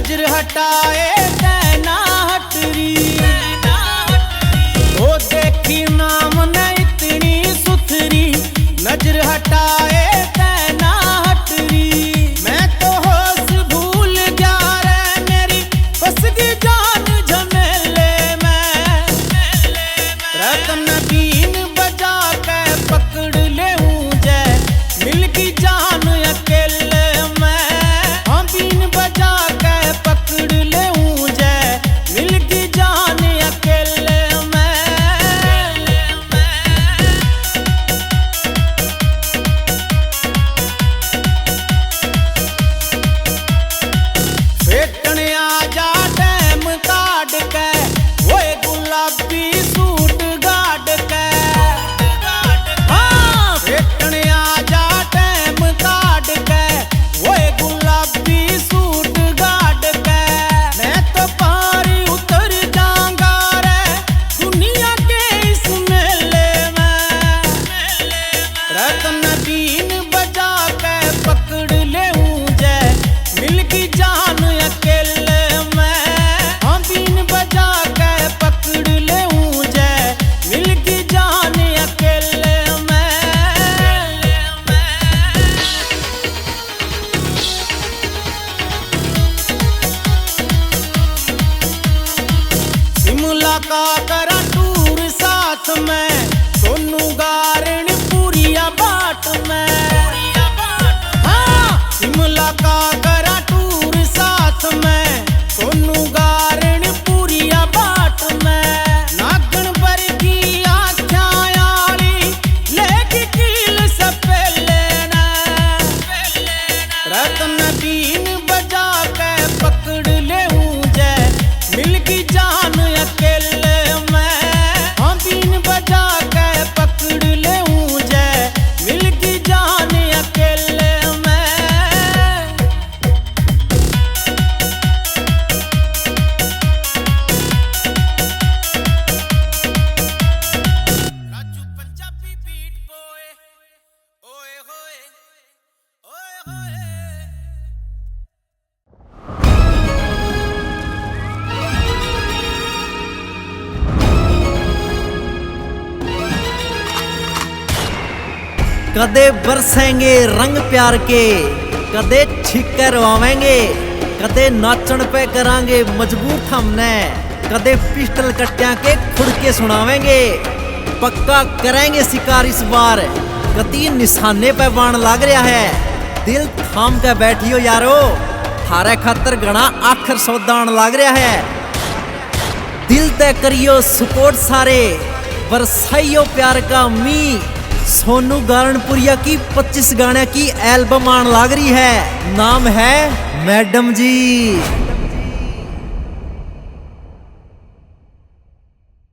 नजर हटाए तैना हटरी, ओ देखी नाम न इतनी सुथरी, नजर हटाए तैना हटरी। मैं तो होश भूल गया रे मेरी बस की जान झमेले में, रतन बीन बजा के पकड़ ले जै मिल की जान अकेले में, हम बीन बजा के पकड़ ले जै मिल की जान अकेले में। फेटने आजा टैम काट के ओए गुलाबी सूट गाड़ के, हाँ फेटने आजा टैम काट के ओए गुलाबी सूट गाड़ के। मैं तो पारी उतर जाऊंगा रे दुनिया के इस मेले में, रतन बीन बजा के पकड़ ले जै मिल की जान अकेले में, हम बीन बजा के पकड़ ले जै मिल की जान अकेले में। शिमला का करा टूर साथ में, सोनू गारण पूरिया बाट में, हाँ शिमला का करा टूर साथ में, सोनू गारण पूरिया बाट में। नागन वर्गी आख्या आली लेके कील सपेले ने, रतन बीन बजा के पकड़ ले जै मिल की जान अकेले में, हम बीन बजा के पकड़ ले जै मिल की जान अकेले में। राजू पंजाबी बीट बॉय, ओए होए ओए होए। कदे बरसेंगे रंग प्यार के, कदे छिक्के रवावेंगे, कदे नाचण पे करांगे मजबूर हमने, कदे पिस्टल कट्टियां के खुड़के सुनावेंगे। पक्का करेंगे शिकार इस बार, कती निशाने पे बाण लाग रहा है। दिल थाम के बैठियो यारो, थारे खातर घना आखिर सौदान लाग रहा है। दिल तय करियो सपोर्ट सारे, बरसाइयो प्यार का मी। सोनू गारणपुरिया की 25 गाने की एल्बम आन लाग रही है, नाम है मैडम जी।